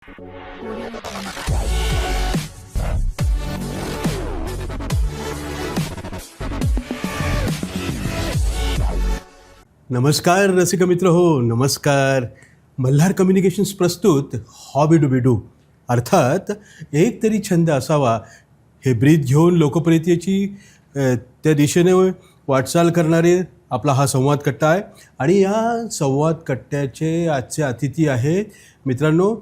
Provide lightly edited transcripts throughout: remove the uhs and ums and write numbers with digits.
नमस्कार रसिक मित्र हो, नमस्कार. मल्हार कम्युनिकेशन्स प्रस्तुत हॉबी डू बी डू, अर्थात एक तरी छंद असावा हे ब्रीद घेऊन लोकप्रियतेची त्या दिशेने वाटचाल करणारे आपला हा संवाद कट्टा आहे. आणि या संवाद कट्ट्याचे आजचे अतिथी आहेत मित्रांनो,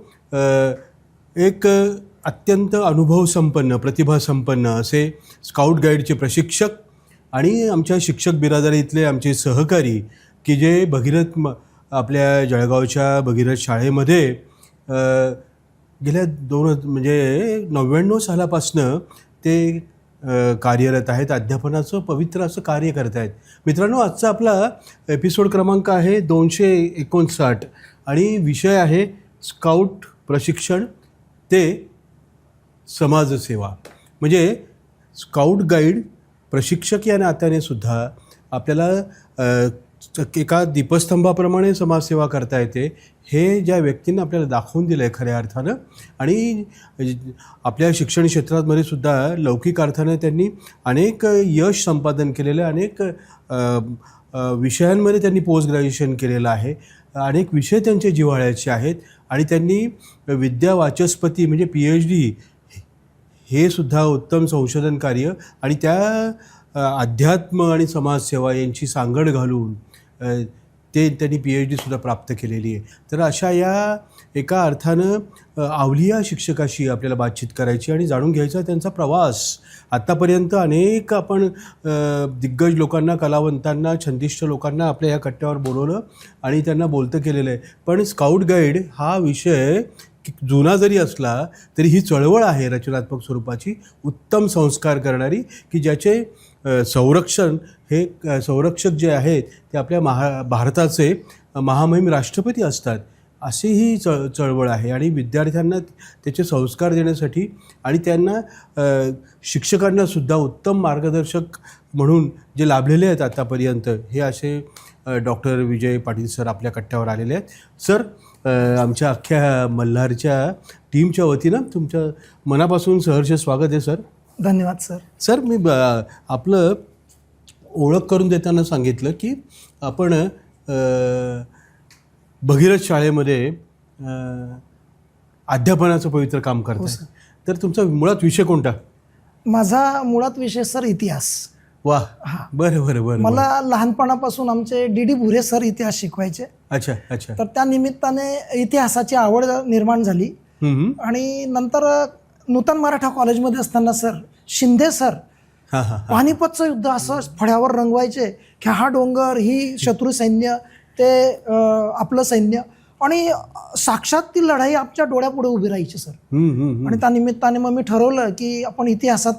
एक अत्यंत अनुभवसंपन्न, प्रतिभासंपन्न असे स्काउट गाईडचे प्रशिक्षक आणि आमच्या शिक्षक बिरादरीतले आमचे सहकारी की जे भगीरथ आपल्या जळगावच्या भगीरथ शाळेमध्ये गेल्या 99 सालापासनं ते कार्यरत आहेत. अध्यापनाचं पवित्र असं कार्य करत आहेत. मित्रांनो, आजचा आपला एपिसोड क्रमांक आहे 259 आणि विषय आहे स्काउट प्रशिक्षण ते समाजसेवा. म्हणजे स्काउट गाईड प्रशिक्षक या नात्याने सुद्धा आपल्याला एका दीपस्तंभाप्रमाणे समाजसेवा करता येते हे ज्या व्यक्तींना आपल्याला दाखवून दिलं आहे खऱ्या अर्थानं. आणि आपल्या शिक्षण क्षेत्रामध्ये सुद्धा लौकिक अर्थानं त्यांनी अनेक यश संपादन केलेलं आहे. अनेक विषयांमध्ये त्यांनी पोस्ट ग्रॅज्युएशन केलेलं आहे. अनेक विषय त्यांचे जिव्हाळ्याचे आहेत आणि त्यांनी विद्यावाचस्पती म्हणजे PhD हे सुद्धा उत्तम संशोधन कार्य आणि त्या अध्यात्म आणि समाजसेवा यांची सांगड घालून त्यांनी PhD सुद्धा प्राप्त केलेली आहे. तर अशा या एका अर्थानं अवलिया शिक्षकाशी आपल्याला बातचीत करायची आणि जाणून घ्यायचा त्यांचा प्रवास. आत्तापर्यंत अनेक आपण दिग्गज लोकांना, कलावंतांना, छंदिष्ठ लोकांना आपल्या या कट्ट्यावर बोलवलं आणि त्यांना बोलतं केलेलं आहे. पण स्काउट गाईड हा विषय जुना जरी असला तरी ही चळवळ आहे रचनात्मक स्वरूपाची, उत्तम संस्कार करणारी, की ज्याचे संरक्षण हे संरक्षक जे आहेत ते आपल्या भारताचे महामहिम राष्ट्रपती असतात अशी ही चळवळ आहे. आणि विद्यार्थ्यांना त्याचे संस्कार देण्यासाठी आणि त्यांना शिक्षकांनासुद्धा उत्तम मार्गदर्शक म्हणून जे लाभलेले आहेत आतापर्यंत हे असे डॉक्टर विजय पाटील सर आपल्या कट्ट्यावर आलेले आहेत. सर, आमच्या अख्ख्या मल्हारच्या टीमच्या वतीनं तुमच्या मनापासून सहर्ष स्वागत आहे सर. धन्यवाद सर. सर, मी आपलं ओळख करून देताना सांगितलं की आपण भगीरथ शाळेमध्ये अध्यापनाचं पवित्र काम करता. तर तुमचा मुळात विषय कोणता? माझा मुळात विषय सर इतिहास. वा, बरं बरं बरं. मला लहानपणापासून आमचे D.D. भुरे सर इतिहास शिकवायचे. अच्छा अच्छा. तर त्या निमित्ताने इतिहासाची आवड निर्माण झाली. आणि नंतर नूतन मराठा कॉलेजमध्ये असताना सर शिंदे सर पानिपतचं युद्ध असं फळ्यावर रंगवायचे की हा डोंगर, ही शत्रू सैन्य, ते आपलं सैन्य, आणि साक्षात ती लढाई आमच्या डोळ्यापुढे उभी राहायची सर. आणि त्या निमित्ताने मग मी ठरवलं की आपण इतिहासात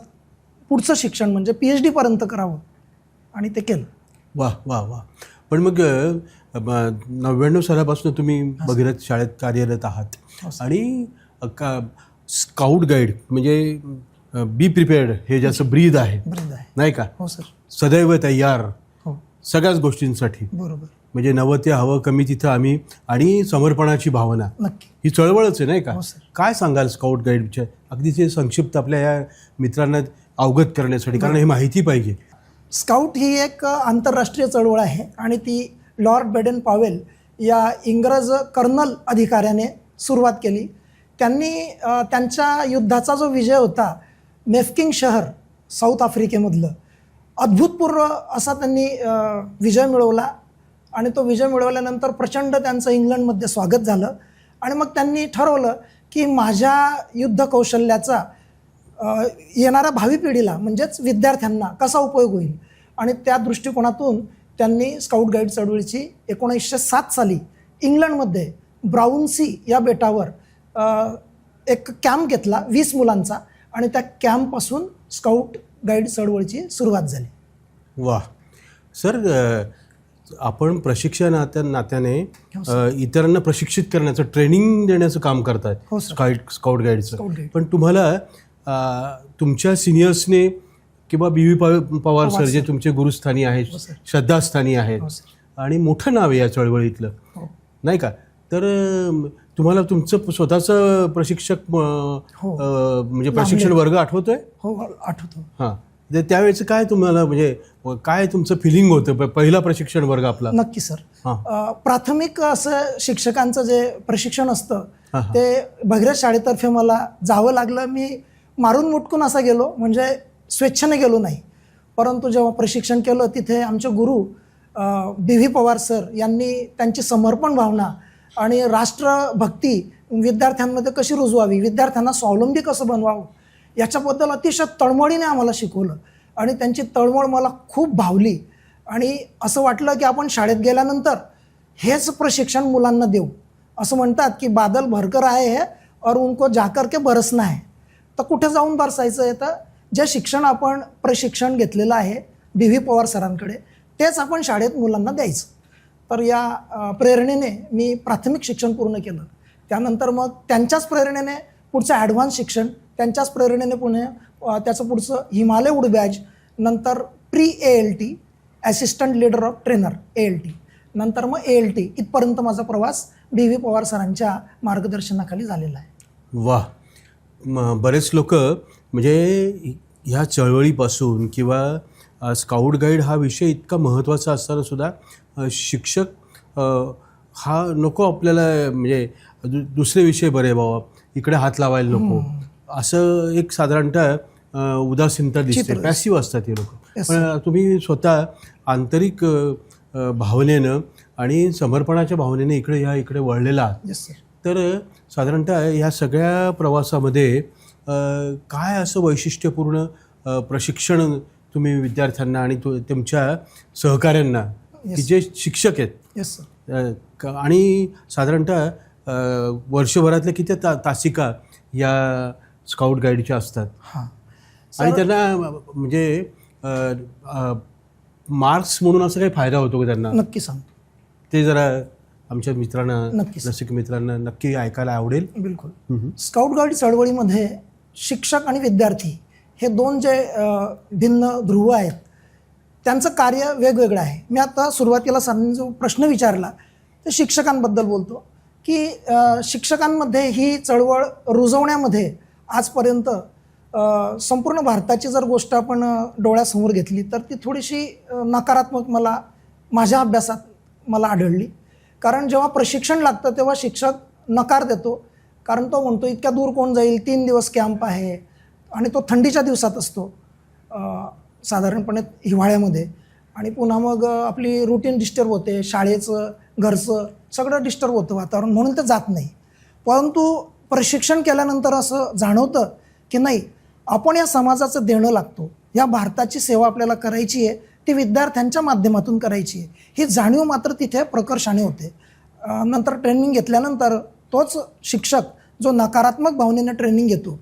पुढचं शिक्षण म्हणजे PhD पर्यंत करावं आणि ते केलं. वा वा वा. पण मग 99 सालापासून तुम्ही भगीरथ शाळेत कार्यरत आहात आणि स्काउट गाईड म्हणजे बी प्रिपेअर्ड हे ज्याचं ब्रीद आहे नाही का? हो सर. सदैव तयार सगळ्याच गोष्टींसाठी. बरोबर. म्हणजे नवं ते हवं, कमी तिथं आम्ही, आणि समर्पणाची भावना, नक्की ही चळवळच आहे नाही का? हो सर. काय सांगाल स्काउट गाईडच्या अगदी ते संक्षिप्त आपल्या या मित्रांना अवगत करण्यासाठी, कारण हे माहिती पाहिजे. स्काउट ही एक आंतरराष्ट्रीय चळवळ आहे आणि ती लॉर्ड बेडन पॉवेल या इंग्रज कर्नल अधिकाऱ्याने सुरुवात केली. त्यांनी त्यांच्या युद्धाचा जो विजय होता, मेफ्किंग शहर साऊथ आफ्रिकेमधलं, अद्भुतपूर्व असा त्यांनी विजय मिळवला. आणि तो विजय मिळवल्यानंतर प्रचंड त्यांचं इंग्लंडमध्ये स्वागत झालं. आणि मग त्यांनी ठरवलं की माझ्या युद्ध कौशल्याचा येणाऱ्या भावी पिढीला म्हणजेच विद्यार्थ्यांना कसा उपयोग होईल. आणि त्या दृष्टिकोनातून त्यांनी स्काउट गाईड चळवळीची 1907 साली इंग्लंडमध्ये ब्राउन्सी या बेटावर एक कॅम्प घेतला 20 मुलांचा आणि त्या कॅम्पपासून स्काउट गाईड चळवळीची सुरुवात झाली. वा सर, आपण प्रशिक्षण नात्याने इतरांना प्रशिक्षित करण्याचं, ट्रेनिंग देण्याचं काम करतात स्काउट गाईडचं. पण तुम्हाला तुमच्या सिनियर्सने किंवा BV पवार सर जे तुमचे गुरुस्थानी आहेत, श्रद्धास्थानी आहेत आणि मोठं नाव आहे या चळवळीतलं नाही का, तर तुम्हाला तुमचं स्वतःचं प्रशिक्षक म्हणजे प्रशिक्षण वर्ग आठवतोय? हो, आठवतो. हां, त्यावेळेचं काय तुम्हाला म्हणजे काय तुमचं फिलिंग होतं पहिला प्रशिक्षण वर्ग आपला? नक्की सर. प्राथमिक असं शिक्षकांचं जे प्रशिक्षण असतं ते भगीरथ शाळेतर्फे मला जावं लागलं. मी मारून मुटकून असा गेलो, म्हणजे स्वेच्छेने गेलो नाही. परंतु जेव्हा प्रशिक्षण केलं तिथे आमचे गुरु BV पवार सर यांनी त्यांची समर्पण भावना आणि राष्ट्रभक्ती विद्यार्थ्यांमध्ये कशी रुजवावी, विद्यार्थ्यांना स्वावलंबी कसं बनवावं याच्याबद्दल अतिशय तळमळीने आम्हाला शिकवलं. आणि त्यांची तळमळ मला खूप भावली आणि असं वाटलं की आपण शाळेत गेल्यानंतर हेच प्रशिक्षण मुलांना देऊ. असं म्हणतात की बादल भरकर आहे और उनको जाकर के बरसना है. तर कुठे जाऊन बरसायचं आहे? तर जे शिक्षण आपण प्रशिक्षण घेतलेलं आहे BV पवार सरांकडे तेच आपण शाळेत मुलांना द्यायचं. तर या प्रेरणेने मी प्राथमिक शिक्षण पूर्ण केलं. त्यानंतर मग त्यांच्याच प्रेरणेने पुढचं ॲडव्हान्स शिक्षण, त्यांच्याच प्रेरणेने त्याचं पुढचं हिमालय वूड बॅच, नंतर pre ALT assistant leader of trainer ALT, नंतर मग ALT इथपर्यंत माझा प्रवास BV पवार सरांच्या मार्गदर्शनाखाली झालेला आहे. वा, बरेच लोक म्हणजे ह्या चळवळीपासून किंवा स्काउट गाईड हा विषय इतका महत्त्वाचा असताना सुद्धा शिक्षक हा नको आपल्याला, म्हणजे दुसरे विषय बरे बाबा इकडे हात लावायला नको, असं एक साधारणतः उदासीनता दिसते, पॅसिव्ह असतात हे लोक. पण तुम्ही स्वतः आंतरिक भावनेनं आणि समर्पणाच्या भावनेने इकडे वळलेला आहात. तर साधारणतः ह्या सगळ्या प्रवासामध्ये काय असं वैशिष्ट्यपूर्ण प्रशिक्षण तुम्ही विद्यार्थ्यांना आणि तुमच्या सहकाऱ्यांना की जे शिक्षक आहेत आणि साधारणतः वर्षभरातल्या किती तासिका या स्काउट गाईडच्या असतात आणि त्यांना म्हणजे मार्क्स म्हणून असं काही फायदा होतो का त्यांना? नक्की सांग, ते जरा आमच्या मित्रांना, रसिक मित्रांना नक्की ऐकायला आवडेल. बिलकुल. स्काउट गाईड चळवळीमध्ये शिक्षक आणि विद्यार्थी हे दोन जे भिन्न ध्रुव आहेत त्यांचं कार्य वेगवेगळं आहे. मी आता सुरुवातीला सरांनी जो प्रश्न विचारला ते शिक्षकांबद्दल बोलतो की शिक्षकांमध्ये ही चळवळ रुजवण्यामध्ये आजपर्यंत संपूर्ण भारताची जर गोष्ट आपण डोळ्यासमोर घेतली तर ती थोडीशी नकारात्मक माझ्या अभ्यासात मला आढळली. कारण जेव्हा प्रशिक्षण लागतं तेव्हा शिक्षक नकार देतो, कारण तो म्हणतो इतक्या दूर कोण जाईल, 3 दिवस कॅम्प आहे आणि तो थंडीच्या दिवसात असतो साधारणपणे हिवाळ्यामध्ये, आणि पुन्हा मग आपली रुटीन डिस्टर्ब होते, शाळेचं घरचं सगळं डिस्टर्ब होतं वातावरण, म्हणून ते जात नाही. परंतु प्रशिक्षण केल्यानंतर असं जाणवतं की नाही, आपण या समाजाचं देणं लागतो, या भारताची सेवा आपल्याला करायची आहे, ती विद्यार्थ्यांच्या माध्यमातून करायची आहे, ही जाणीव मात्र तिथे प्रकर्षाने होते. नंतर ट्रेनिंग घेतल्यानंतर तोच शिक्षक जो नकारात्मक भावनेने ट्रेनिंग घेतो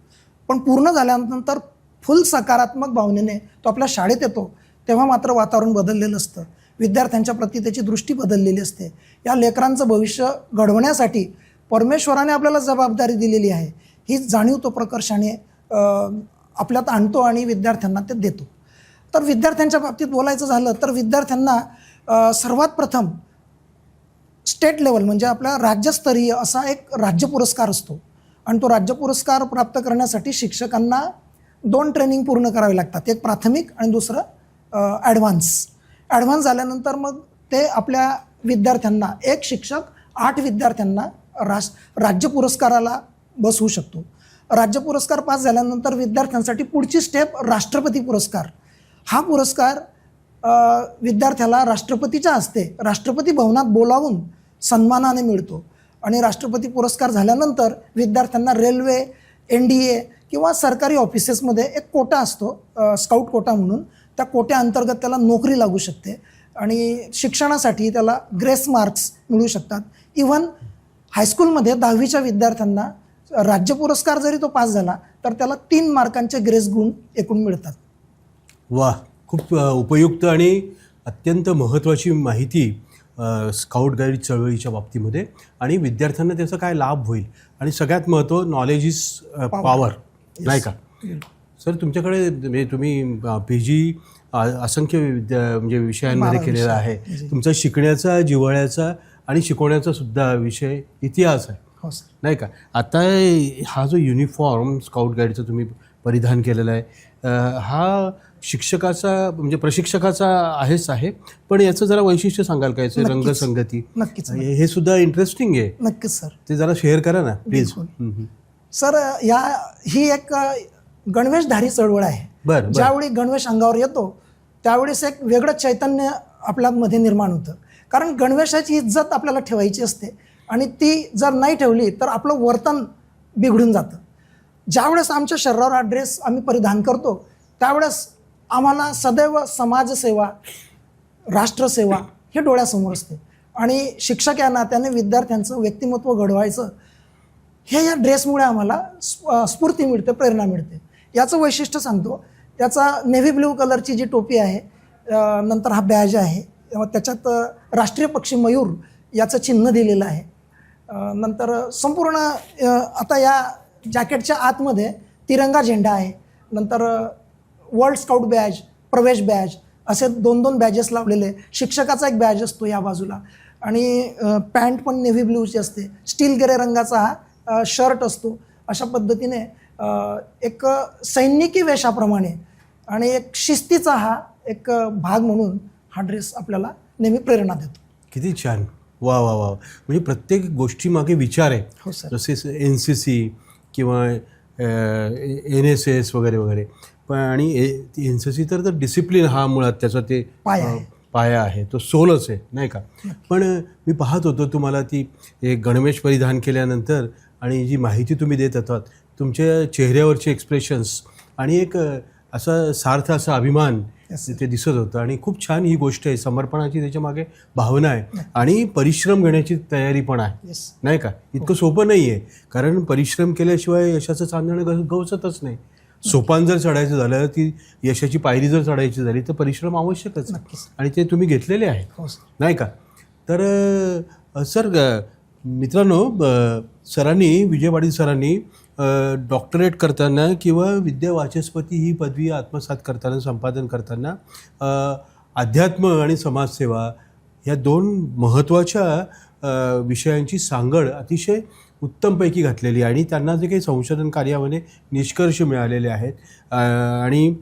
पण पूर्ण झाल्यानंतर फुल सकारात्मक भावनेने तो आपल्या शाळेत येतो, तेव्हा मात्र वातावरण बदललेलं असतं, विद्यार्थ्यांच्या प्रती त्याची दृष्टी बदललेली असते. या लेकरांचं भविष्य घडवण्यासाठी परमेश्वराने आपल्याला जबाबदारी दिलेली आहे, ही जाणीव तो प्रकर्षाने आपल्यात आणतो आणि विद्यार्थ्यांना ते देतो. तर विद्यार्थ्यांच्या बाबतीत बोलायचं झालं तर विद्यार्थ्यांना सर्वात प्रथम स्टेट लेवल म्हणजे आपला राज्यस्तरीय असा एक राज्य पुरस्कार असतो आणि तो राज्य पुरस्कार प्राप्त करण्यासाठी शिक्षकांना 2 ट्रेनिंग पूर्ण करावे लागतात, एक प्राथमिक आणि दुसरं ॲडव्हान्स झाल्यानंतर मग ते आपल्या विद्यार्थ्यांना, एक शिक्षक 8 विद्यार्थ्यांना राज्य पुरस्काराला बसवू शकतो. राज्य पुरस्कार पास झाल्यानंतर विद्यार्थ्यांसाठी पुढची स्टेप राष्ट्रपती पुरस्कार. हा पुरस्कार विद्यार्थ्याला राष्ट्रपतीच्या हस्ते राष्ट्रपती भवनात बोलावून सन्मानाने मिळतो आणि राष्ट्रपती पुरस्कार झाल्यानंतर विद्यार्थ्यांना रेल्वे, NDA किंवा सरकारी ऑफिसेसमध्ये एक कोटा असतो, स्काउट कोटा म्हणून, त्या कोट्याअंतर्गत त्याला नोकरी लागू शकते आणि शिक्षणासाठी त्याला ग्रेस मार्क्स मिळू शकतात. इव्हन हायस्कूलमध्ये 10वीच्या विद्यार्थ्यांना राज्य पुरस्कार जरी तो पास झाला तर त्याला 3 मार्कांचे ग्रेस गुण एकूण मिळतात. वा, खूप उपयुक्त आणि अत्यंत महत्त्वाची माहिती स्काउट गाईड चळवळीच्या बाबतीमध्ये, आणि विद्यार्थ्यांना त्याचा काय लाभ होईल, आणि सगळ्यात महत्त्व नॉलेज इज पॉवर, नाही का सर? तुमच्याकडे म्हणजे तुम्ही PG असंख्य म्हणजे विषयांमध्ये केलेला आहे. तुमचा शिकण्याचा, जिव्हाळ्याचा आणि शिकवण्याचा सुद्धा विषय इतिहास आहे. हो सर. नाही का. आता हा जो युनिफॉर्म स्काउट गाईडचा तुम्ही परिधान केलेला आहे, हा शिक्षकाचा म्हणजे प्रशिक्षकाचा आहे, पण याचं जरा वैशिष्ट्य सांगाल का, याचं नक्कीच. रंगसंगती? नक्कीच. हे सुद्धा इंटरेस्टिंग आहे. नक्कीच सर. ते जरा शेअर करा ना प्लीज. सर, ही एक गणवेशधारी चळवळ आहे. बरं. ज्यावेळी गणवेश अंगावर येतो त्यावेळेस एक वेगळं चैतन्य आपल्यामध्ये निर्माण होतं. कारण गणवेशाची इज्जत आपल्याला ठेवायची असते आणि ती जर नाही ठेवली तर आपलं वर्तन बिघडून जातं. ज्यावेळेस आमच्या शरीरावर हा ड्रेस आम्ही परिधान करतो त्यावेळेस आम्हाला सदैव समाजसेवा, राष्ट्रसेवा हे डोळ्यासमोर असते आणि शिक्षक या नात्याने विद्यार्थ्यांचं व्यक्तिमत्व घडवायचं हे या ड्रेसमुळे आम्हाला स्फूर्ती मिळते, प्रेरणा मिळते. याचं वैशिष्ट्य सांगतो. त्याचा नेव्ही ब्ल्यू कलरची जी टोपी आहे, नंतर हा बॅज आहे, त्याच्यात राष्ट्रीय पक्षी मयूर याचं चिन्ह दिलेलं आहे. नंतर संपूर्ण आता या जॅकेटच्या आतमध्ये तिरंगा झेंडा आहे. नंतर वर्ल्ड स्काउट बॅज, प्रवेश बॅज असे 2-2 बॅजेस लावलेले. शिक्षकाचा एक बॅज असतो या बाजूला आणि पॅन्ट पण नेव्ही ब्ल्यूची असते. स्टील ग्रे रंगाचा हा शर्ट असतो. अशा पद्धतीने एक सैनिकी वेशाप्रमाणे आणि एक शिस्तीचा हा एक भाग म्हणून हा ड्रेस आपल्याला नेहमी प्रेरणा देतो. किती छान. वा वा वा. म्हणजे प्रत्येक गोष्टीमागे विचार आहे. हो सर. जसे NCC किंवा NSS वगैरे वगैरे. पण आणि NCC तर डिसिप्लिन हा मुळात त्याचा ते पाया आहे, तो सोलच आहे नाही का. पण मी पाहत होतो तुम्हाला ती एक गणवेश परिधान केल्यानंतर आणि जी माहिती तुम्ही देत होतात, तुमच्या चेहऱ्यावरचे एक्सप्रेशन्स आणि एक असा सार्थ असा अभिमान ते दिसत होतं आणि खूप छान ही गोष्ट आहे. समर्पणाची त्याच्या मागे भावना आहे आणि परिश्रम घेण्याची तयारी पण आहे नाही का. इतकं सोपं नाही आहे, कारण परिश्रम केल्याशिवाय यशाचं चांदणं गवसतच नाही. सोपान जर चढायचं झालं, ती यशाची पायरी जर चढायची झाली तर परिश्रम आवश्यकच आणि ते तुम्ही घेतलेले आहे नाही का. तर सर मित्रांनो, सरांनी, विजय पाटील सरांनी डॉक्टरेट करताना किंवा विद्या वाचस्पती ही पदवी आत्मसात करताना, संपादन करताना अध्यात्म आणि समाजसेवा ह्या 2 महत्त्वाच्या विषयांची सांगड अतिशय उत्तमपैकी घातलेली आणि त्यांना जे काही संशोधन कार्यामध्ये निष्कर्ष मिळालेले आहेत आणि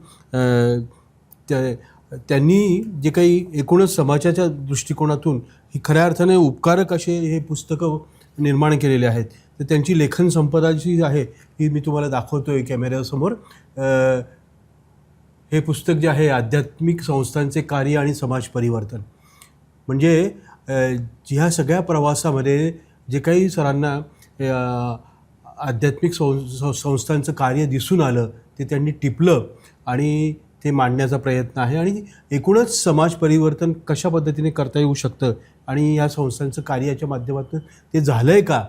त्यांनी जे काही एकूणच समाजाच्या दृष्टिकोनातून ही खऱ्या अर्थाने उपकारक असे हे पुस्तकं निर्माण केलेले आहेत. तर त्यांची लेखन संपदा जी आहे ही मी तुम्हाला दाखवतो आहे कॅमेऱ्यासमोर. हे पुस्तक जे आहे, आध्यात्मिक संस्थांचे कार्य आणि समाज परिवर्तन. म्हणजे ह्या सगळ्या प्रवासामध्ये जे काही सरांना आध्यात्मिक संस्थांचं कार्य दिसून आलं ते त्यांनी टिपलं आणि ते मांडण्याचा प्रयत्न आहे आणि एकूणच समाज परिवर्तन कशा पद्धतीने करता येऊ शकतं आणि या संस्थांचं कार्याच्या माध्यमातून ते झालं आहे का,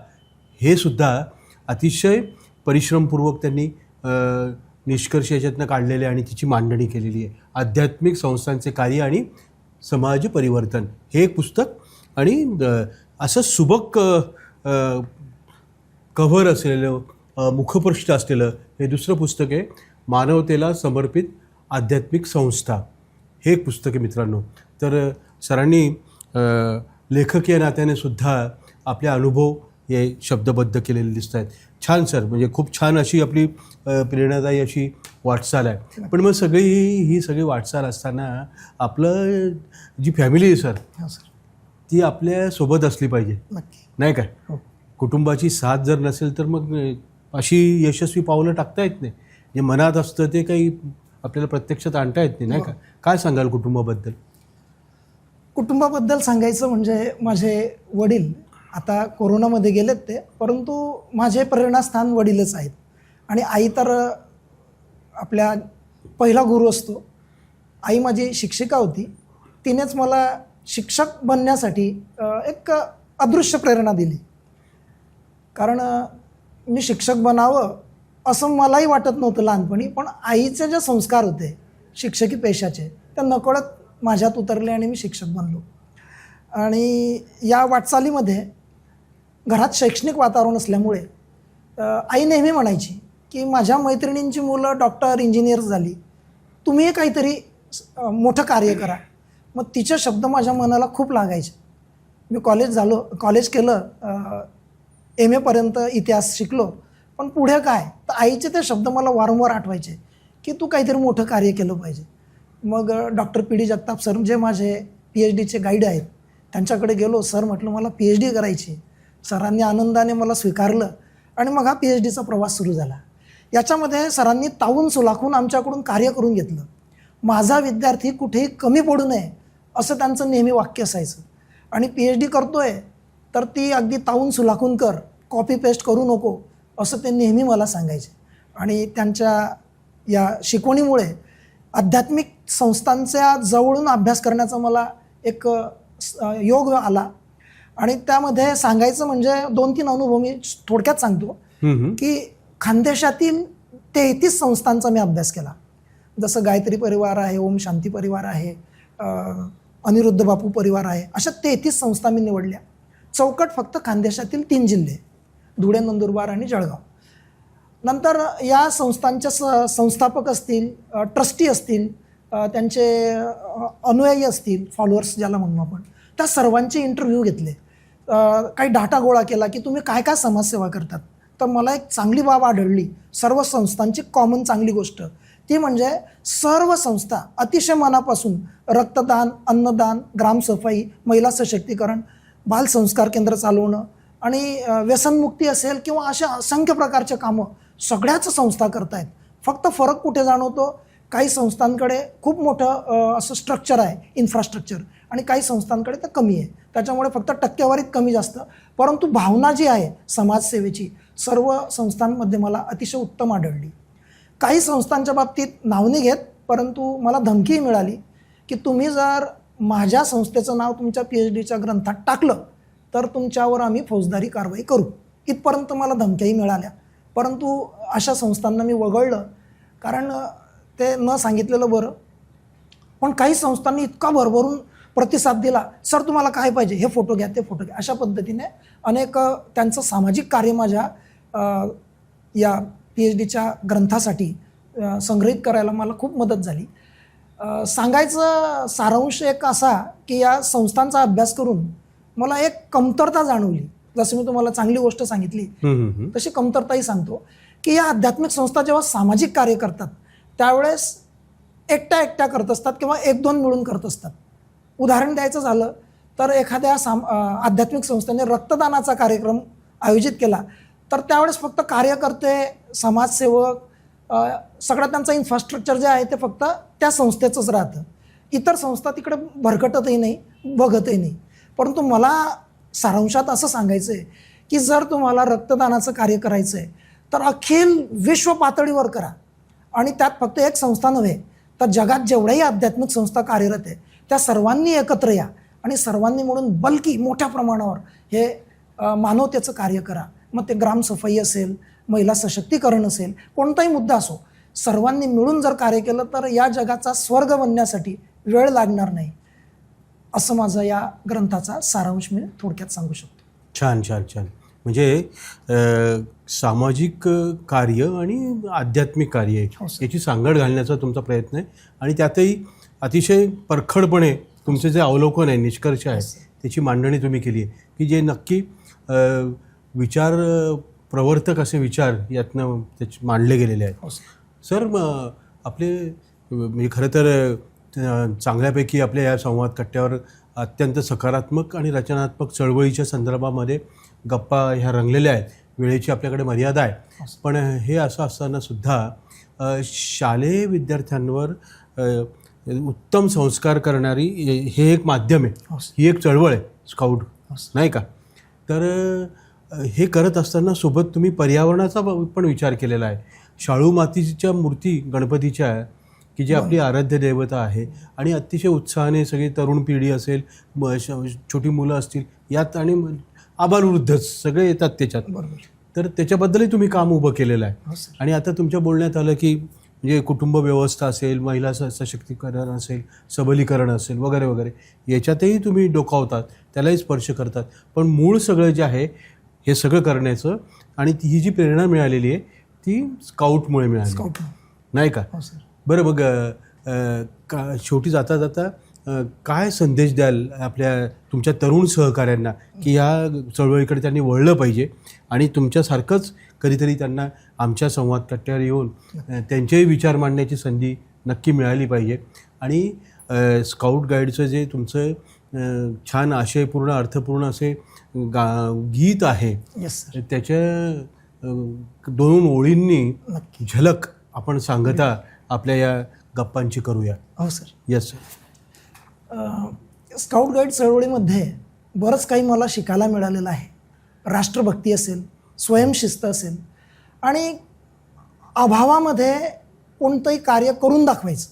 हे सुद्धा अतिशय परिश्रमपूर्वक त्यांनी निष्कर्ष याच्यातनं काढलेले आणि तिची मांडणी केलेली आहे. आध्यात्मिक संस्थांचे कार्य आणि समाज परिवर्तन हे एक पुस्तक आणि असं सुबक कव्हर असलेलं, मुखपृष्ठ असलेलं हे दुसरं पुस्तक आहे, मानवतेला समर्पित आध्यात्मिक संस्था. हे एक पुस्तक आहे मित्रांनो. तर सरांनी लेखक या नात्याने सुद्धा आपले अनुभव हे शब्दबद्ध केलेले दिसत आहेत. छान सर, म्हणजे खूप छान अशी आपली प्रेरणादायी अशी वाटचाल आहे. पण मग ही सगळी वाटचाल असताना आपलं जी फॅमिली आहे सर, ती आपल्या सोबत असली पाहिजे नाही का. कुटुंबाची साथ जर नसेल तर मग अशी यशस्वी पावलं टाकता येत नाही. जे मनात असतं ते काही आपल्याला प्रत्यक्षात आणता येत नाही का. काय सांगाल कुटुंबाबद्दल? कुटुंबाबद्दल सांगायचं म्हणजे माझे वडील आता कोरोनामध्ये गेलेत ते, परंतु माझे प्रेरणास्थान वडीलच आहेत आणि आई तर आपल्या पहिला गुरु असतो. आई माझी शिक्षिका होती. तिनेच मला शिक्षक बनण्यासाठी एक अदृश्य प्रेरणा दिली. कारण मी शिक्षक बनावं असं मलाही वाटत नव्हतं लहानपणी, पण आईचे जे संस्कार होते शिक्षकी पेशाचे ते नकळत माझ्यात उतरले आणि मी शिक्षक बनलो. आणि या वाटचालीमध्ये घरात शैक्षणिक वातावरण असल्यामुळे आई नेहमी म्हणायची की माझ्या मैत्रिणींची मुलं डॉक्टर, इंजिनियर झाली, तुम्ही काहीतरी मोठं कार्य करा. मग तिचे शब्द माझ्या मनाला खूप लागायचे. मी कॉलेज केलं MA पर्यंत इतिहास शिकलो, पण पुढे काय, तर आईचे ते शब्द मला वारंवार आठवायचे की तू काहीतरी मोठं कार्य केलं पाहिजे. मग डॉक्टर PD जगताप सर जे माझे PhDचे गाईड आहेत त्यांच्याकडे गेलो. सर म्हटलं मला PhD करायची. सरांनी आनंदाने मला स्वीकारलं आणि मग हा PhDचा प्रवास सुरू झाला. याच्यामध्ये सरांनी तावून सुलाखून आमच्याकडून कार्य करून घेतलं. माझा विद्यार्थी कुठेही कमी पडू नये असं त्यांचं नेहमी वाक्य असायचं. आणि PhD करतोय तर ती अगदी तावून सुलाखून कर, कॉपी पेस्ट करू नको असं ते नेहमी मला सांगायचे. आणि त्यांच्या या शिकवणीमुळे आध्यात्मिक संस्थांच्या जवळून अभ्यास करण्याचा मला एक योग आला. आणि त्यामध्ये सांगायचं म्हणजे 2-3 अनुभव मी थोडक्यात सांगतो की खानदेशातील 33 संस्थांचा मी अभ्यास केला. जसं गायत्री परिवार आहे, ओम शांती परिवार आहे, अनिरुद्ध बापू परिवार आहे, अशा 33 संस्था मी निवडल्या. चौकट फक्त खानदेशातील 3 जिल्हे, धुळे, नंदुरबार आणि जळगाव. नंतर या संस्थांच्या संस्थापक असतील, ट्रस्टी असतील, त्यांचे अनुयायी असतील, फॉलोअर्स ज्याला म्हणू आपण, त्या सर्वांचे इंटरव्ह्यू घेतले. काही डाटा गोळा केला की तुम्ही काय काय समाजसेवा करतात. तर मला एक चांगली बाब आढळली, सर्व संस्थांची कॉमन चांगली गोष्ट, ती म्हणजे सर्व संस्था अतिशय मनापासून रक्तदान, अन्नदान, ग्रामसफाई, महिला सशक्तीकरण, बालसंस्कार केंद्र चालवणं आणि व्यसनमुक्ती असेल किंवा अशा असंख्य प्रकारचे कामं सगळ्याच संस्था करतायत. फक्त फरक कुठे जाणवतो, काही संस्थांकडे खूप मोठं असं स्ट्रक्चर आहे, इन्फ्रास्ट्रक्चर, आणि काही संस्थांकडे तर कमी आहे. त्याच्यामुळे फक्त टक्केवारीत कमी जास्त, परंतु भावना जी आहे समाजसेवेची सर्व संस्थांमध्ये मला अतिशय उत्तम आढळली. काही संस्थांच्या बाबतीत नाव नाही घेत, परंतु मला धमकीही मिळाली की तुम्ही जर माझ्या संस्थेचं नाव तुमच्या PhDच्या ग्रंथात टाकलं तर तुमच्यावर आम्ही फौजदारी कारवाई करू. इथपर्यंत मला धमक्याही मिळाल्या. परंतु अशा संस्थांना मी वगळलं, कारण ते न सांगितलेलं बरं. पण काही संस्थांनी इतका भरभरून प्रतिसाद दिला, सर तुम्हाला काय पाहिजे, हे फोटो घ्या, ते फोटो घ्या. अशा पद्धतीने अनेक त्यांचं सामाजिक कार्य माझ्या या PhDच्या ग्रंथासाठी संग्रहित करायला मला खूप मदत झाली. सांगायचं सारांश एक असा की या संस्थांचा अभ्यास करून मला एक कमतरता जाणवली. जसं मी तुम्हाला चांगली गोष्ट सांगितली तशी कमतरताही सांगतो की या आध्यात्मिक संस्था जेव्हा सामाजिक कार्य करतात त्यावेळेस एकट्या एकट्या करत असतात किंवा 1-2 मिळून करत असतात. उदाहरण द्यायचं झालं तर एखाद्या आध्यात्मिक संस्थेने रक्तदानाचा कार्यक्रम आयोजित केला तर त्यावेळेस फक्त कार्यकर्ते, समाजसेवक, सगळं त्यांचं इन्फ्रास्ट्रक्चर जे आहे ते फक्त त्या संस्थेचंच राहतं. इतर संस्था तिकडे भरकटतही नाही, बघतही नाही. परंतु मला सारांशात असं सांगायचं आहे की जर तुम्हाला रक्तदानाचं कार्य करायचं आहे तर अखिल विश्व पातळीवर करा. आणि त्यात फक्त एक संस्था नव्हे तर जगात जेवढ्याही आध्यात्मिक संस्था कार्यरत आहे त्या सर्वांनी एकत्र या आणि सर्वांनी म्हणून बल्की मोठ्या प्रमाणावर हे मानवतेचं कार्य करा. मग ते ग्रामसफाई असेल, महिला सशक्तीकरण असेल, कोणताही मुद्दा असो, सर्वांनी मिळून जर कार्य केलं तर या जगाचा स्वर्ग बनण्यासाठी वेळ लागणार नाही. असं माझा या ग्रंथाचा सारांश मी थोडक्यात सांगू शकतो. छान छान छान. म्हणजे सामाजिक कार्य आणि आध्यात्मिक कार्य याची सांगड घालण्याचा तुमचा प्रयत्न आहे आणि त्यातही अतिशय परखडपणे तुमचे जे अवलोकन आहे, निष्कर्ष आहे, त्याची मांडणी तुम्ही केली आहे की जे नक्की विचार प्रवर्तक असे विचार यातनं त्याचे मांडले गेलेले आहेत. सर आपले म्हणजे खरं तर चांगल्यापैकी आपल्या या संवाद कट्ट्यावर अत्यंत सकारात्मक आणि रचनात्मक चळवळीच्या संदर्भामध्ये गप्पा ह्या रंगलेल्या आहेत. वेळेची आपल्याकडे मर्यादा आहे, पण हे असं असताना सुद्धा शालेय विद्यार्थ्यांवर उत्तम संस्कार करणारी हे एक माध्यम आहे, ही एक चळवळ आहे स्काउट, नाही का? तर हे करत असताना सोबत तुम्ही पर्यावरणाचा पण विचार केलेला आहे. शाळू मातीच्या मूर्ती गणपतीच्या की जी आपली आराध्य देवता आहे आणि अतिशय उत्साहाने सगळी तरुण पिढी असेल, छोटी मुलं असतील यात आणि आबालवृद्धच सगळे येतात त्याच्यात. तर त्याच्याबद्दलही तुम्ही काम उभं केलेलं आहे. आणि आता तुमच्या बोलण्यात आलं की म्हणजे कुटुंब व्यवस्था असेल, महिला सशक्तीकरण असेल, सबलीकरण असेल वगैरे वगैरे, याच्यातही तुम्ही डोकावतात, त्यालाही स्पर्श करतात. पण मूळ सगळं जे आहे हे सगळं करण्याचं आणि ही जी प्रेरणा मिळालेली आहे ती स्काउटमुळे मिळाली, नाही का? बरं, मग शेवटी जाता जाता काय संदेश द्याल आपल्या तुमच्या तरुण सहकाऱ्यांना की या चळवळीकडे त्यांनी वळलं पाहिजे आणि तुमच्यासारखंच कधीतरी त्यांना आमच्या संवाद कट्ट्यावर येऊन त्यांचेही विचार मांडण्याची संधी नक्की मिळाली पाहिजे. आणि स्काउट गाईडचं जे तुमचं छान आशयपूर्ण अर्थपूर्ण असे गीत आहे येस सर, त्याच्या 2 ओळींनी नक्की. झलक आपण सांगता आपल्या या गप्पांची करूया. हो sir. Yes sir. Scout guide चळवळीमध्ये बरंच काही मला शिकायला मिळालेलं आहे. राष्ट्रभक्ती असेल, स्वयंशिस्त असेल आणि अभावामध्ये कोणतंही कार्य करून दाखवायचं.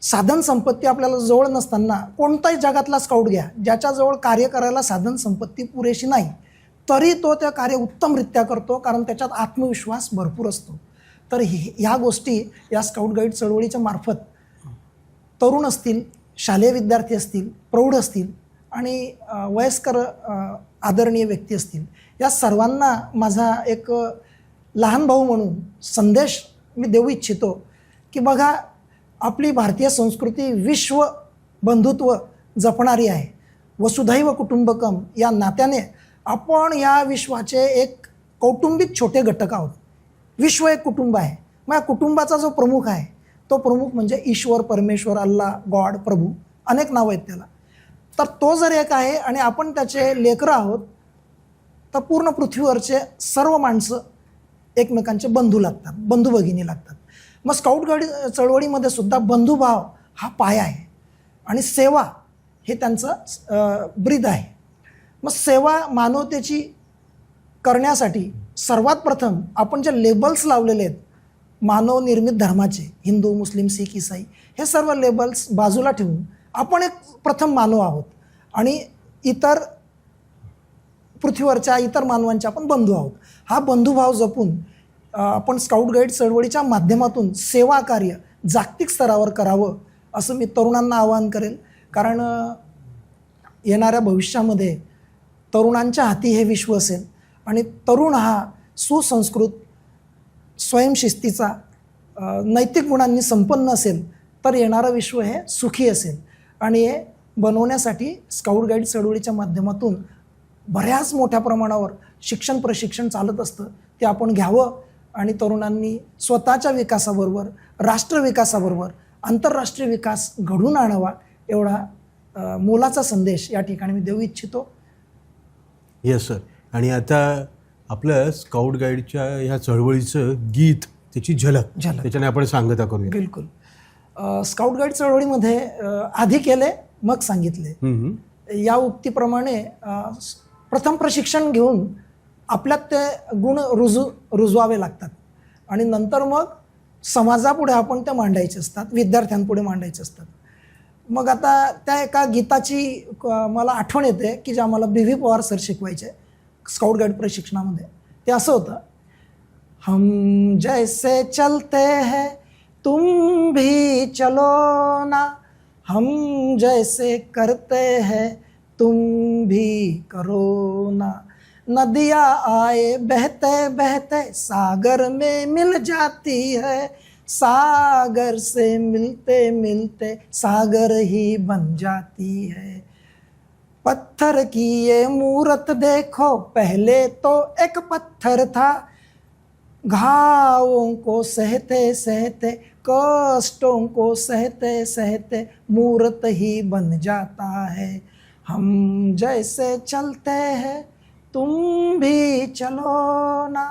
साधन संपत्ती आपल्याला जवळ नसताना कोणताही जगातला स्काउट घ्या, ज्याच्याजवळ कार्य करायला साधन संपत्ती पुरेशी नाही तरी तो त्या कार्य उत्तमरित्या करतो, कारण त्याच्यात आत्मविश्वास भरपूर असतो. तर ह्या गोष्टी या स्काउट गाईड चळवळीच्या मार्फत तरुण असतील, शालेय विद्यार्थी असतील, प्रौढ असतील आणि वयस्कर आदरणीय व्यक्ती असतील, या सर्वांना माझा एक लहान भाऊ म्हणून संदेश मी देऊ इच्छितो की बघा, आपली भारतीय संस्कृती विश्व बंधुत्व जपणारी आहे. वसुधैव कुटुंबकम या नात्याने आपण या विश्वाचे एक कौटुंबिक छोटे घटक आहोत. विश्व एक कुटुंब आहे. मग या कुटुंबाचा जो प्रमुख आहे तो प्रमुख म्हणजे ईश्वर, परमेश्वर, अल्लाह, गॉड, प्रभू, अनेक नावं आहेत त्याला. तर तो जर एक आहे आणि आपण त्याचे लेकरं आहोत, तर पूर्ण पृथ्वीवरचे सर्व माणसं एकमेकांचे बंधू लागतात, बंधू भगिनी लागतात. मग स्काउट गाईड चळवळीमध्ये सुद्धा बंधुभाव हा पाया आहे आणि सेवा हे त्यांचं ब्रीद आहे. मग सेवा मानवतेची करण्यासाठी सर्वात प्रथम आपण जे लेबल्स लावलेले आहेत मानवनिर्मित धर्माचे, हिंदू, मुस्लिम, शीख, ईसाई, हे सर्व लेबल्स बाजूला ठेवून आपण एक प्रथम मानव आहोत आणि इतर पृथ्वीवरच्या इतर मानवांचे आपण बंधू आहोत. हा बंधुभाव जपून आपण स्काउट गाईड चळवळीच्या माध्यमातून सेवा कार्य जागतिक स्तरावर करावं असं मी तरुणांना आवाहन करेल. कारण येणाऱ्या भविष्यामध्ये तरुणांच्या हाती हे विश्व असेल आणि तरुण हा सुसंस्कृत, स्वयंशिस्तीचा, नैतिक गुणांनी संपन्न असेल तर येणारं विश्व हे सुखी असेल. आणि हे बनवण्यासाठी स्काउट गाईड चळवळीच्या माध्यमातून बऱ्याच मोठ्या प्रमाणावर शिक्षण प्रशिक्षण चालत असतं, ते आपण घ्यावं आणि तरुणांनी स्वतःच्या विकासाबरोबर, राष्ट्र विकासाबरोबर आंतरराष्ट्रीय विकास घडवून आणावा, एवढा मोलाचा संदेश या ठिकाणी मी देऊ इच्छितो. Yes sir. आणि आता आपलं स्काउट गाईडच्या ह्या चळवळीचं गीत, त्याची झलक, त्याच्याने आपण सांगता करूया. बिलकुल. स्काउट गाईड चळवळीमध्ये आधी केले मग सांगितले या उक्तीप्रमाणे प्रथम प्रशिक्षण घेऊन आपल्यात ते गुण रुजवावे लागतात आणि नंतर मग समाजापुढे आपण ते मांडायचे असतात, विद्यार्थ्यांपुढे मांडायचे असतात. मग आता त्या एका गीताची मला आठवण येते की जे आम्हाला BV पवार सर शिकवायचे स्काउट गाईड प्रशिक्षणामध्ये. ते असं होतं, हम जैसे चलते हैं तुम भी चलो ना, हम जैसे करते हैं तुम भी करो ना, नदियाँ आए बहते बहते सागर में मिल जाती है, सागर से मिलते मिलते सागर ही बन जाती है. पत्थर की ये मूरत देखो, पहले तो एक पत्थर था, घावों को सहते सहते, कष्टों को सहते सहते मूरत ही बन जाता है. हम जैसे चलते हैं तुम भी चलो ना,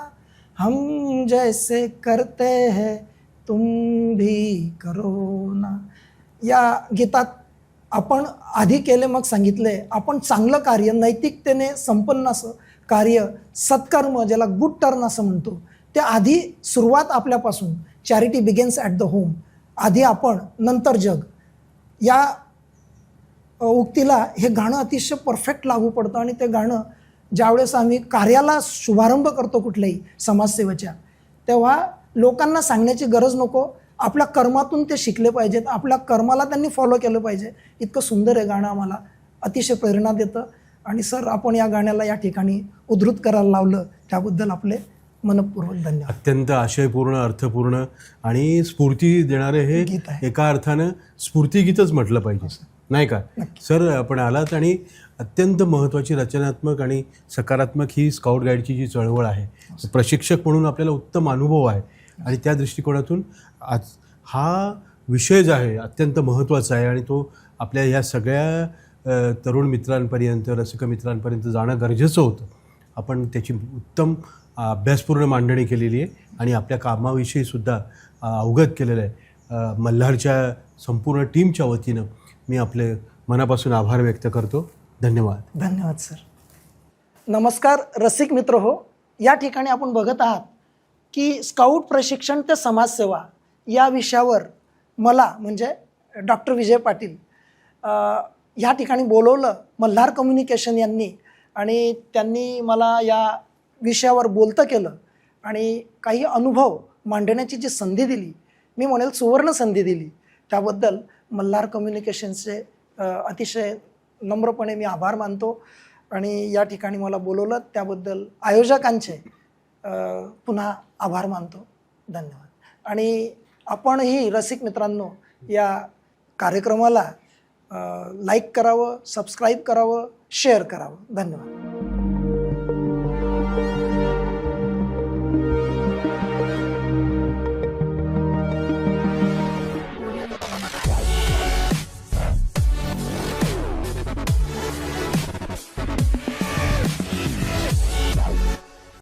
हम जैसे करते हैं तुम भी करो ना. या गीतात आपण आधी केले मग सांगितले, आपण चांगलं कार्य, नैतिकतेने संपन्न असं कार्य, सत्कर्म, ज्याला गुड टर्न असं म्हणतो, ते आधी सुरुवात आपल्यापासून. Charity begins at the home. आधी आपण नंतर जग, या उक्तीला हे गाणं अतिशय परफेक्ट लागू पडतं. आणि ते गाणं ज्यावेळेस आम्ही कार्याला शुभारंभ करतो कुठल्याही समाजसेवेच्या, तेव्हा लोकांना सांगण्याची गरज नको, आपल्या कर्मातून ते शिकले पाहिजेत, आपल्या कर्माला त्यांनी फॉलो केलं पाहिजे. इतकं सुंदर हे गाणं आम्हाला अतिशय प्रेरणा देतं. आणि सर, आपण या गाण्याला या ठिकाणी उद्धृत करायला लावलं त्याबद्दल आपले मनपूर्वक धन्यवाद. अत्यंत आशयपूर्ण, अर्थपूर्ण आणि स्फूर्ती देणारे हे गीत आहे. एका अर्थानं स्फूर्तिगीतच म्हटलं पाहिजे. नाही का सर, आपण आलात आणि अत्यंत महत्त्वाची रचनात्मक आणि सकारात्मक ही स्काउट गाईडची जी चळवळ आहे, प्रशिक्षक म्हणून आपल्याला उत्तम अनुभव आहे आणि त्या दृष्टिकोनातून आज हा विषय जो आहे अत्यंत महत्त्वाचा आहे आणि तो आपल्या या सगळ्या तरुण मित्रांपर्यंत, रसिक मित्रांपर्यंत जाणं गरजेचं होतं. आपण त्याची उत्तम अभ्यासपूर्ण मांडणी केलेली आहे आणि आपल्या कामाविषयी सुद्धा अवगत केलेलं आहे. मल्हारच्या संपूर्ण टीमच्या वतीनं मी आपले मनापासून आभार व्यक्त करतो. धन्यवाद. धन्यवाद सर. नमस्कार रसिक मित्र हो, या ठिकाणी आपण बघत आहात की स्काउट प्रशिक्षण ते समाजसेवा या विषयावर मला म्हणजे डॉक्टर विजय पाटील ह्या ठिकाणी बोलवलं मल्हार कम्युनिकेशन यांनी आणि त्यांनी मला या विषयावर बोलतं केलं आणि काही अनुभव मांडण्याची जी संधी दिली, मी म्हणेल सुवर्ण संधी दिली, त्याबद्दल मल्हार कम्युनिकेशनचे अतिशय नम्रपणे मी आभार मानतो आणि या ठिकाणी मला बोलवलं त्याबद्दल आयोजकांचे पुन्हा आभार मानतो. धन्यवाद. आणि आपणही रसिक मित्रांनो या कार्यक्रमाला लाईक करावं, सबस्क्राईब करावं, शेअर करावं. धन्यवाद.